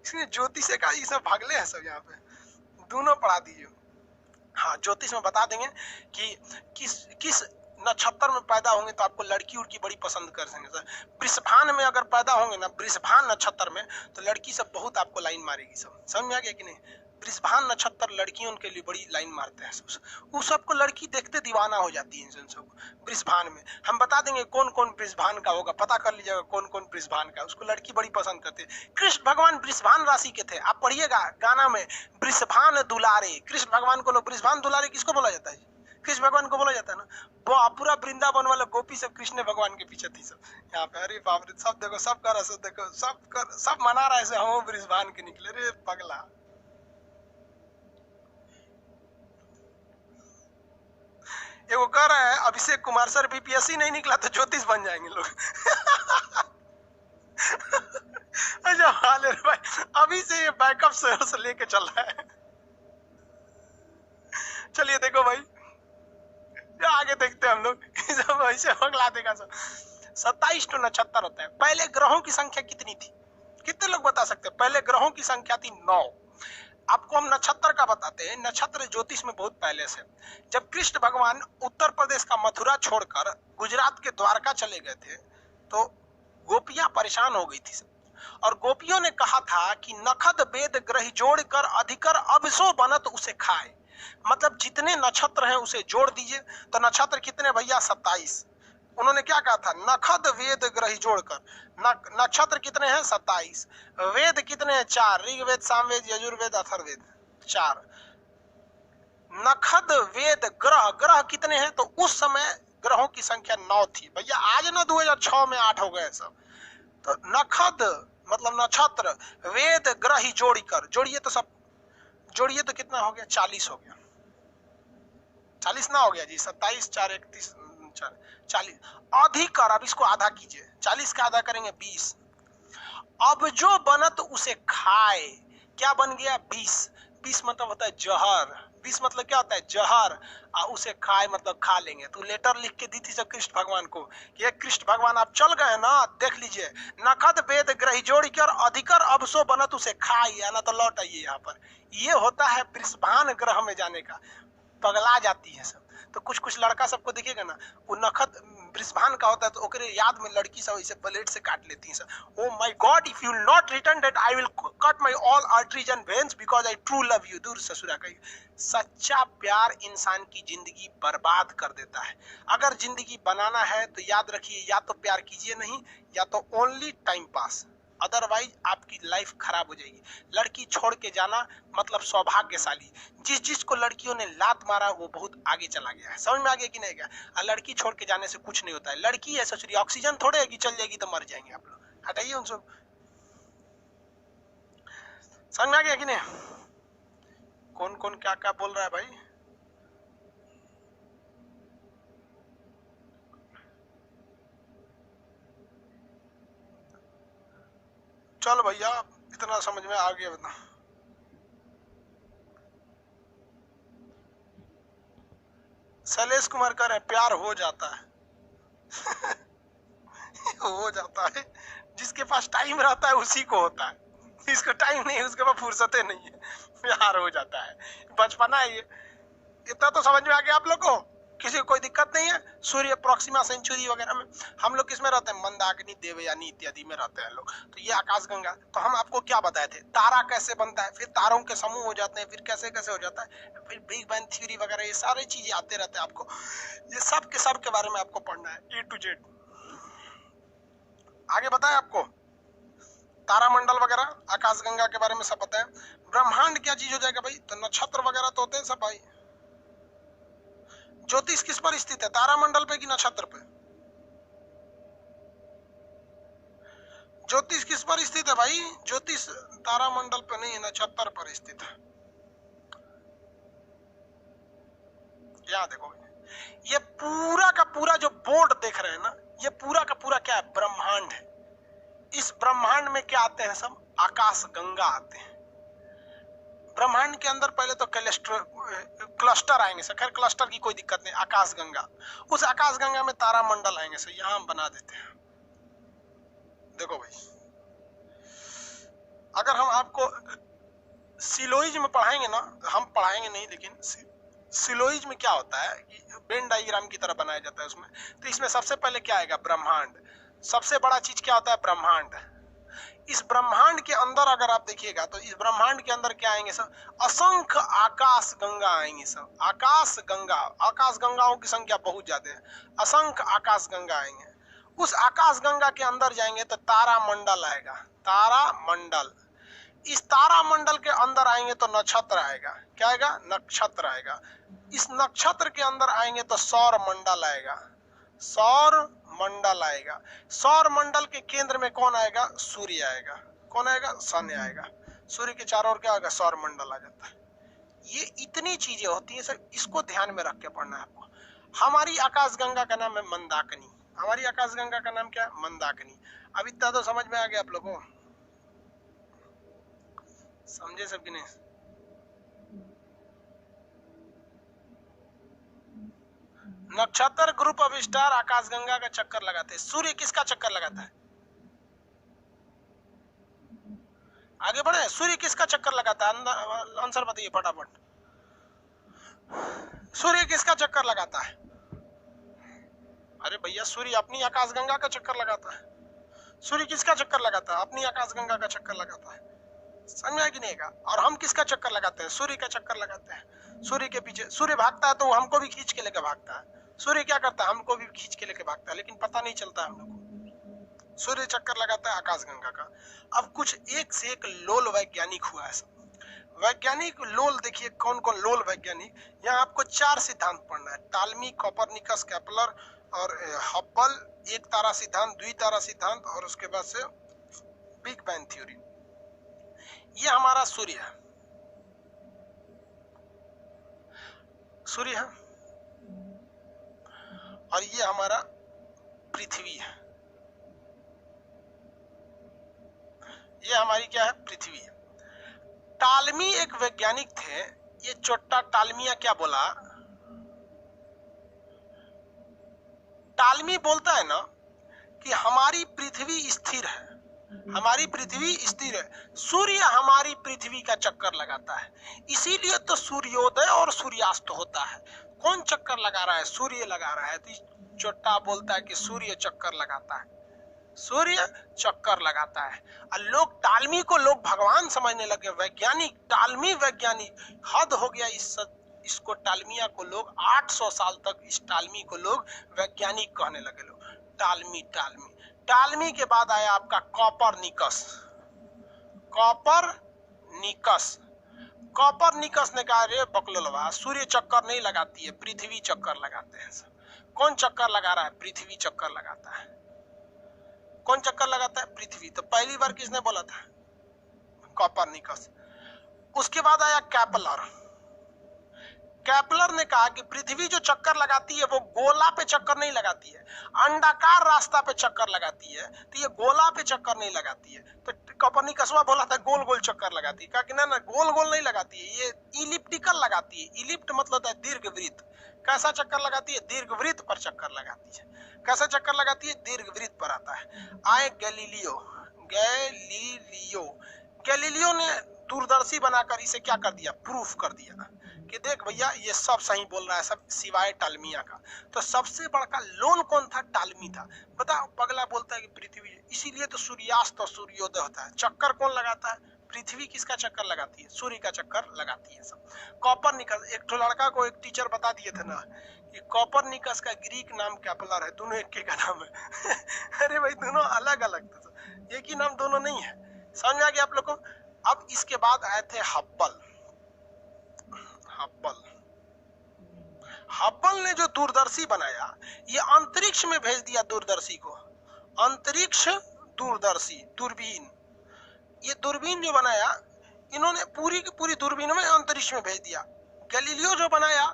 इसलिए ज्योतिष का ये सब भागले हैं सब यहाँ पे, दोनों पढ़ा दीजिए। हाँ ज्योतिष में बता देंगे कि किस नक्षत्र में पैदा होंगे तो आपको लड़की उड़की बड़ी पसंद कर सकेंगे सर। वृषभान में अगर पैदा होंगे ना, वृषभान नक्षत्र में, तो लड़की सब बहुत आपको लाइन मारेगी सब। समझ में आ गया कि नहीं? वृषभान नक्षत्र लड़कियों के लिए बड़ी लाइन मारते हैं सब, उस सबको लड़की देखते दीवाना हो जाती है इन सबको। वृषभान में हम बता देंगे कौन कौन वृषभान का होगा, पता कर लीजिएगा कौन कौन वृषभान का, उसको लड़की बड़ी पसंद करती है। कृष्ण भगवान वृषभान राशि के थे, आप पढ़िएगा गाना में, वृषभान दुलारे। कृष्ण भगवान को लोग वृषभान दुलारे किसको बोला जाता है? कृष्ण भगवान को बोला जाता है ना। वो पूरा वृंदावन वाला गोपी सब कृष्ण भगवान के पीछे थी सब यहाँ पे। अरे बाप रे, सब देखो, सब कर, सब देखो, सब मना रहा है ऐसे, हम वृषभान के निकले। रे पगला, वो कह रहा है अभिषेक कुमार सर बीपीएससी नहीं निकला तो ज्योतिष बन जाएंगे लोग। अच्छा हाल है भाई, अभी से ये बैकअप से लेके चल रहा है। चलिए देखो भाई, आगे देखते हैं हम लोग, सब ऐसे पगला देगा सब। 27 तो नक्षत्र होता है। पहले ग्रहों की संख्या कितनी थी? कितने लोग बता सकते हैं? पहले ग्रहों की संख्या थी 9। आपको हम नक्षत्र का बताते हैं। नक्षत्र ज्योतिष में बहुत पहले से, जब कृष्ण भगवान उत्तर प्रदेश का मथुरा छोड़कर गुजरात के द्वारका चले गए थे तो गोपियां परेशान हो गई थी और गोपियों ने कहा था कि नखद वेद ग्रह जोड़कर अधिकर अबसो बनत उसे खाए। मतलब जितने नक्षत्र हैं उसे जोड़ दीजिए। तो नक्षत्र कितने भैया? 27। उन्होंने क्या कहा था? नखद वेद ग्रह जोड़कर। नक्षत्र कितने हैं? 27। वेद कितने हैं? 4, ऋग्वेद, सामवेद, यजुर्वेद, अथर्ववेद, 4। नखद वेद ग्रह, ग्रह कितने हैं? तो उस समय ग्रहों की संख्या 9 थी भैया। आज ना 2006 में 8 हो गए सब। तो नखद मतलब नक्षत्र, वेद ग्रह जोड़कर, जोड़िए तो सब, जोड़िए तो कितना हो गया? 40 हो गया। 40 ना हो गया जी? 27, 4, 31, 40 अधिकर। अब इसको आधा कीजिए, 40 का आधा करेंगे 20। अब जो बनत उसे खाए, क्या बन गया? 20। 20 मतलब होता है जहर। 20 मतलब क्या होता है? जहर। उसे खाए मतलब खा लेंगे। तो लेटर लिख के दी थी सब कृष्ण भगवान को कि कृष्ण भगवान आप चल गए ना, देख लीजिए, नखद वेद ग्रह जोड़कर अधिकर अबसो बनत उसे खाए, आना तो लौट आइए यहाँ पर। ये होता है वृषभान ग्रह में जाने का। पगला जाती है सब। तो कुछ कुछ लड़का सबको दिखेगा ना, वो नखद वृषभान का होता है तो ओकरे याद में लड़की सब इसे ब्लेड से काट लेती है सब। Oh my God, if you will not return that I will cut my all arteries and veins because I true love you. दूर ससुरा का सच्चा प्यार इंसान की जिंदगी बर्बाद कर देता है। अगर जिंदगी बनाना है तो याद रखिए, या तो प्यार कीजिए नहीं, या तो ओनली टाइम पास, अदरवाइज आपकी लाइफ खराब हो जाएगी। लड़की छोड़ के जाना मतलब सौभाग्यशाली। जिसको लड़कियों ने लात मारा वो बहुत आगे चला गया है। समझ में आ गया कि नहीं गया? लड़की छोड़ के जाने से कुछ नहीं होता है। लड़की है ससुरी, ऑक्सीजन थोड़े है कि चल जाएगी तो मर जाएंगे आप लोग। हटाइए उन सब। समझ में आ गया कि नहीं? कौन कौन क्या क्या बोल रहा है भाई? चलो भैया, इतना समझ में आ गया। बता, शैलेश कुमार कह रहे हैं प्यार हो जाता है। हो जाता है, जिसके पास टाइम रहता है उसी को होता है। इसको टाइम नहीं है, उसके पास फुर्सतें नहीं है, प्यार हो जाता है। बचपना है ये। इतना तो समझ में आ गया आप लोग को? किसी को कोई दिक्कत नहीं है? सूर्य प्रोक्सिमा सेंचुरी वगैरह में हम लोग किसमें रहते हैं? मंदाकिनी, देवयानी इत्यादि में रहते हैं लोग। तो ये आकाशगंगा। तो हम आपको क्या बताए थे? तारा कैसे बनता है, फिर तारों के समूह हो जाते हैं, फिर कैसे कैसे हो जाता है, फिर बिग बैंग थ्योरी वगैरह, ये सारी चीजें आते रहते हैं आपको। ये सब के बारे में आपको पढ़ना है, A to Z। आगे बताए आपको तारामंडल वगैरह, आकाशगंगा के बारे में सब बताएं। ब्रह्मांड क्या चीज हो जाएगा भाई, तो नक्षत्र वगैरह तो होते हैं सब भाई। ज्योतिष किस पर स्थित है, तारामंडल पे कि नक्षत्र पे? ज्योतिष किस पर स्थित है भाई, ज्योतिष तारामंडल पे नहीं, नक्षत्र पर स्थित है। यहाँ देखो ये पूरा का पूरा जो बोर्ड देख रहे हैं ना, ये पूरा का पूरा क्या है, ब्रह्मांड है। इस ब्रह्मांड में क्या आते हैं सब, आकाश गंगा आते हैं। ब्रह्मांड के अंदर पहले तो क्लस्टर आएंगे सर, खैर क्लस्टर की कोई दिक्कत नहीं, आकाश गंगा, उस आकाश गंगा में तारामंडल आएंगे सर, यहां हम बना देते हैं। देखो भाई अगर हम आपको सिलोइज में पढ़ाएंगे ना, हम पढ़ाएंगे नहीं लेकिन सिलोइज में क्या होता है कि वेन डायग्राम की तरह बनाया जाता है उसमें, तो इसमें सबसे पहले क्या आएगा, ब्रह्मांड। सबसे बड़ा चीज क्या होता है, ब्रह्मांड। इस ब्रह्मांड के अंदर अगर आप देखिएगा तो इस ब्रह्मांड के अंदर क्या आएंगे सब, असंख्य आकाश गंगा आएंगे सब, आकाश गंगा, आकाश गंगाओं की संख्या बहुत ज्यादा है, असंख्य आकाश गंगा आएंगे। उस आकाश गंगा के अंदर जाएंगे तो तारामंडल आएगा, तारामंडल। इस तारामंडल के अंदर आएंगे तो नक्षत्र आएगा, क्या आएगा, नक्षत्र आएगा। इस नक्षत्र के अंदर आएंगे तो सौर मंडल आएगा, सौर मंडल आएगा। सौर मंडल के केंद्र में कौन आएगा, सूर्य आएगा। कौन आएगा, सन आएगा। सूर्य के चारों ओर क्या होगा, सौर मंडल आ जाता है। ये इतनी चीजें होती है सर, इसको ध्यान में रख के पढ़ना है आपको। हमारी आकाश गंगा का नाम है मंदाकिनी, हमारी आकाश गंगा का नाम क्या है, मंदाकिनी। अब इतना तो समझ में आ गया आप लोगों, समझे सब कि नहीं? नक्षत्र ग्रुप ऑफ स्टार आकाशगंगा का चक्कर लगाते हैं। सूर्य किसका चक्कर लगाता है, आगे बढ़े, सूर्य किसका चक्कर लगाता है, आंसर बताइए फटाफट। सूर्य किसका चक्कर लगाता है, अरे भैया सूर्य अपनी आकाशगंगा का चक्कर लगाता है। सूर्य किसका चक्कर लगाता है, अपनी आकाशगंगा का चक्कर लगाता है। समझ में कि नहीं का? और हम किसका चक्कर लगाते हैं, सूर्य का चक्कर लगाते हैं। सूर्य के पीछे सूर्य भागता है तो वो हमको भी खींच के लेकर भागता है। सूर्य क्या करता है, हमको भी खींच के लेकर भागता है, लेकिन पता नहीं चलता है हम लोग को। सूर्य चक्कर लगाता है आकाशगंगा का। अब कुछ एक से एक लोल वैज्ञानिक हुआ है सब। वैज्ञानिक लोल देखिए कौन कौन लोल वैज्ञानिक, यहाँ आपको 4 सिद्धांत पढ़ना है, टालमी, कोपरनिकस, केपलर और हब्बल। एक तारा सिद्धांत, द्वितारा सिद्धांत और उसके बाद से बिग बैंग थ्योरी। ये हमारा सूर्य है, सूर्य है, और ये हमारा पृथ्वी है। ये हमारी क्या है, पृथ्वी है। टालमी एक वैज्ञानिक थे, ये चोट्टा टालमिया क्या बोला, टालमी बोलता है ना कि हमारी पृथ्वी स्थिर है, हमारी पृथ्वी स्थिर है। सूर्य हमारी पृथ्वी का चक्कर लगाता है, इसीलिए तो सूर्योदय और सूर्यास्त होता है। कौन चक्कर लगा रहा है, सूर्य लगा रहा है। तो चोट्टा बोलता है कि सूर्य चक्कर लगाता है, सूर्य चक्कर लगाता है। और लोग टालमी को लोग भगवान समझने लगे, वैज्ञानिक, टालमी वैज्ञानिक, हद हो गया। इसको टालमिया को लोग 800 साल तक इस टालमी को लोग वैज्ञानिक कहने लगे लोग, टालमी टालमी। टालमी के बाद आया आपका कोपरनिकस। कोपरनिकस, कोपरनिकस ने कहा रे बकलोलवा, सूर्य चक्कर नहीं लगाती है, पृथ्वी चक्कर लगाते हैं सब। कौन चक्कर लगा रहा है, पृथ्वी चक्कर लगाता है। कौन चक्कर लगाता है, पृथ्वी। तो पहली बार किसने बोला था, कोपरनिकस। उसके बाद आया केपलर। केपलर ने कहा कि पृथ्वी जो चक्कर लगाती है वो गोला पे चक्कर नहीं लगाती है, अंडाकार रास्ता पे चक्कर लगाती है, तो ये गोला पे चक्कर नहीं लगाती है। तो कोपरनिकसवा बोला था गोल गोल चक्कर लगाती है, कहा कि ना ना गोल गोल नहीं लगाती है, ये इलिप्टिकल लगाती है। इलिप्ट मतलब है दीर्घवृत्त। कैसा चक्कर लगाती है, दीर्घवृत्त पर चक्कर लगाती है। कैसा चक्कर लगाती है, दीर्घवृत्त पर आता है। आए गैलीलियो। गैलीलियो, गैलीलियो ने दूरदर्शी बनाकर इसे क्या कर दिया, प्रूफ कर दिया कि देख भैया ये सब सही बोल रहा है, सब सिवाय टालमिया का। तो सबसे बड़ा लोल कौन था, टालमी था। बताओ, पगला बोलता है कि पृथ्वी, इसीलिए तो सूर्यास्त और सूर्योदय होता है। चक्कर कौन लगाता है, पृथ्वी किसका चक्कर लगाती है, सूर्य का चक्कर लगाती है सब। कोपरनिकस, एक तो लड़का को एक टीचर बता दिए थे ना कि कोपरनिकस का ग्रीक नाम केपलर है, दोनों एक के का नाम है। अरे भाई दोनों अलग अलग थे, एक ही नाम दोनों नहीं है। समझ में आ गया आप लोग को? अब इसके बाद आए थे हब्बल। हब्बल ने जो दूरदर्शी बनाया, ये अंतरिक्ष में भेज दिया दूरदर्शी को, अंतरिक्ष दूरदर्शी, दूरबीन। ये दूरबीन जो बनाया इन्होंने पूरी की पूरी दूरबीन में अंतरिक्ष में भेज दिया। गैलीलियो जो बनाया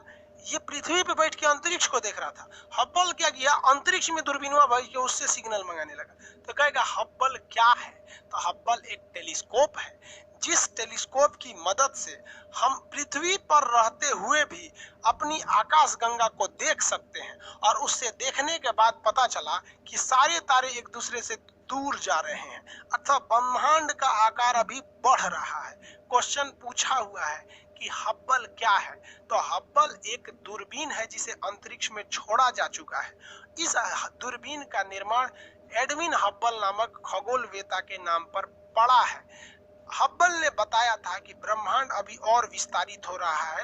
ये पृथ्वी पे बैठ के अंतरिक्ष को देख रहा था। हब्बल क्या किया, अंतरिक्ष में दूरबीन भेज के उससे सिग्नल मंगाने लगा। तो कहेगा हब्बल क्या है? तो हब्बल एक टेलीस्कोप है, जिस टेलीस्कोप की मदद से हम पृथ्वी पर रहते हुए भी अपनी आकाश गंगा को देख सकते हैं। और उससे देखने के बाद पता चला कि सारे तारे एक दूसरे से दूर जा रहे हैं, अर्थात ब्रह्मांड का आकार अभी बढ़ रहा है। क्वेश्चन पूछा हुआ है कि हब्बल क्या है? तो हब्बल एक दूरबीन है जिसे अंतरिक्ष में छोड़ा जा चुका है। इस दूरबीन का निर्माण एडविन हब्बल नामक खगोलवेता के नाम पर पड़ा है। हब्बल ने बताया था कि ब्रह्मांड अभी और विस्तारित हो रहा है,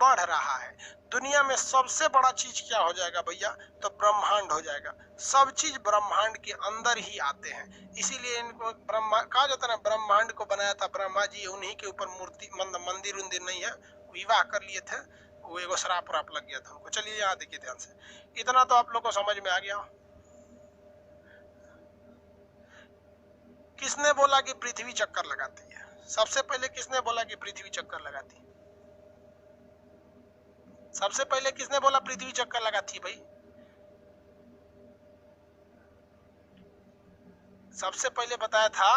बढ़ रहा है। दुनिया में सबसे बड़ा चीज क्या हो जाएगा भैया? तो ब्रह्मांड हो जाएगा। सब चीज ब्रह्मांड के अंदर ही आते हैं, इसीलिए इनको ब्रह्मांड कहा जाता है ना। ब्रह्मांड को बनाया था ब्रह्मा जी, उन्हीं के ऊपर मूर्ति मंदिर उंदिर नहीं है। विवाह कर लिए थे, वो एगो श्राप व्राप लग गया था उनको। चलिए यहाँ देखिए ध्यान से, इतना तो आप लोग को समझ में आ गया। किसने बोला कि पृथ्वी चक्कर लगाती है? सबसे पहले किसने बोला कि पृथ्वी चक्कर लगाती है? सबसे पहले किसने बोला पृथ्वी चक्कर लगाती है भाई? सबसे पहले बताया था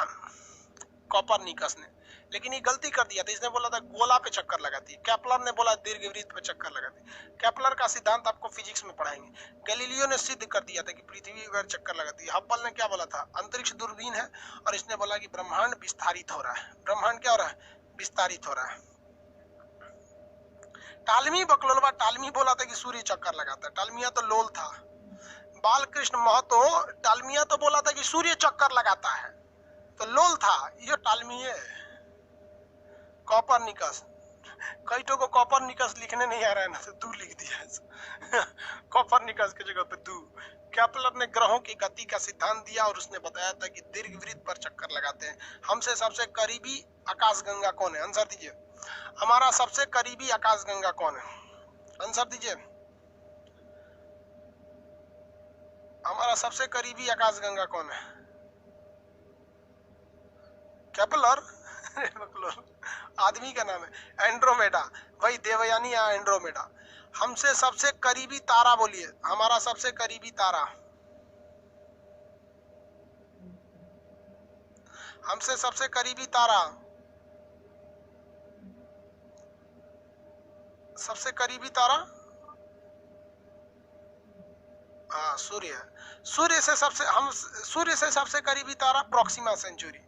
कोपरनिकस ने, लेकिन ये गलती कर दिया था। इसने बोला था गोला पे चक्कर लगाती है। केपलर ने बोला दीर्घवृत्त पे चक्कर लगाती है। केपलर का सिद्धांत आपको फिजिक्स में पढ़ाएंगे। गैलीलियो ने सिद्ध कर दिया था कि पृथ्वी पर चक्कर लगाती है। हब्बल ने क्या बोला था? अंतरिक्ष दूरबीन है, और इसने बोला कि ब्रह्मांड विस्तारित हो रहा है। ब्रह्मांड क्या हो रहा है? विस्तारित हो रहा है। टालमी बकलोलवा, टालमी बोला था कि सूर्य चक्कर लगाता है। टालमिया तो लोल था। बालकृष्ण महतो, टालमिया तो बोला था कि सूर्य चक्कर लगाता है, तो लोल था। ये टालमी है। कोपरनिकस, कई तो को कोपरनिकस लिखने नहीं आ रहा है ना, तो दू लिख दिया कोपरनिकस की जगह पे दू। केपलर ने ग्रहों की गति का सिद्धांत दिया और उसने बताया था कि दीर्घवृत्त पर चक्कर लगाते हैं। हमसे सबसे करीबी आकाशगंगा कौन है? आंसर दीजिए। हमारा सबसे करीबी आकाशगंगा कौन है? आंसर दीजिए। हमारा सबसे करीबी आकाशगंगा कौन है? केपलर आदमी का नाम है। एंड्रोमेडा, वही देवयानी या एंड्रोमेडा। हमसे सबसे करीबी तारा बोलिए। हमारा सबसे करीबी तारा, हमसे सबसे करीबी तारा, सबसे करीबी तारा हाँ सूर्य। सूर्य से सबसे करीबी तारा प्रोक्सिमा सेंचुरी।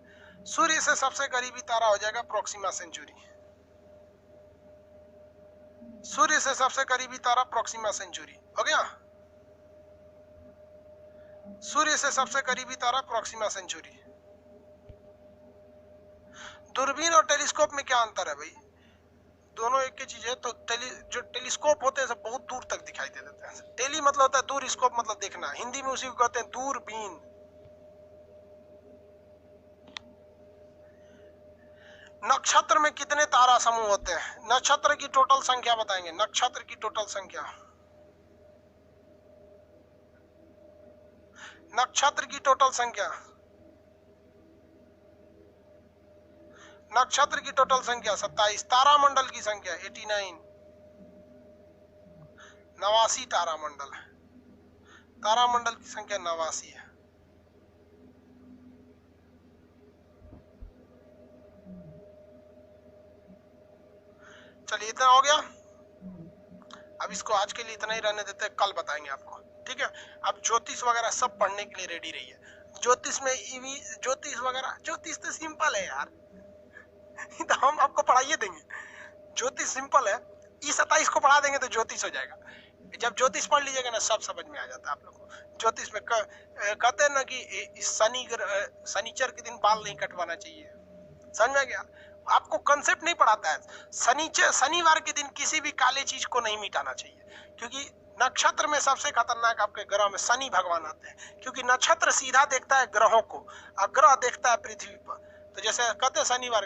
सूर्य से सबसे करीबी तारा हो जाएगा प्रोक्सिमा सेंचुरी। सूर्य से सबसे करीबी तारा प्रोक्सिमा सेंचुरी हो गया। सूर्य से सबसे करीबी तारा प्रोक्सिमा सेंचुरी। दूरबीन और टेलीस्कोप में क्या अंतर है भाई? दोनों एक ही चीज है। तो जो टेलीस्कोप होते हैं सब बहुत दूर तक दिखाई दे देते हैं। टेली मतलब होता है दूर, स्कोप मतलब देखना। हिंदी में उसी को कहते हैं दूरबीन। नक्षत्र में कितने तारा समूह होते हैं? नक्षत्र की टोटल संख्या बताएंगे। नक्षत्र की टोटल संख्या, नक्षत्र की टोटल संख्या, नक्षत्र की टोटल संख्या 27। तारामंडल की संख्या 89, 89 तारामंडल है। तारामंडल की संख्या 89 है। चलिए इतना हो गया। अब इसको आज के लिए इतना ही रहने देते हैं, कल बताएंगे आपको, ठीक है। अब ज्योतिष वगैरह सब पढ़ने के लिए रेडी रहिए। ज्योतिष में ज्योतिष वगैरह, ज्योतिष तो सिंपल है यार, तो हम आपको पढ़ाइए देंगे। ज्योतिष सिंपल है, E27 को पढ़ा देंगे तो ज्योतिष हो जाएगा। जब ज्योतिष पढ़ लीजिएगा ना सब समझ में आ जाता है आप लोग को। ज्योतिष में कहते हैं ना कि शनिचर के दिन बाल नहीं कटवाना चाहिए। समझ में गया? आपको कंसेप्ट नहीं पढ़ाता है। शनिवार के दिन किसी भी काले चीज को नहीं मिटाना चाहिए, क्योंकि नक्षत्र में सबसे खतरनाक आपके ग्रह में शनि भगवान आते हैं, क्योंकि नक्षत्र सीधा देखता है ग्रहों को और ग्रह देखता है पृथ्वी पर। तो जैसे कहते हैं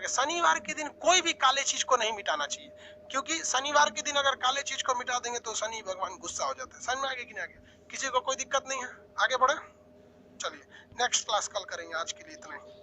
शनिवार के दिन कोई भी काले चीज को नहीं मिटाना चाहिए, क्योंकि शनिवार के दिन अगर काले चीज को मिटा देंगे तो शनि भगवान गुस्सा हो जाते हैं। समझ में आगे कि नहीं आगे? किसी को कोई दिक्कत नहीं है? आगे बढ़े, चलिए नेक्स्ट क्लास कल करेंगे, आज के लिए इतना ही।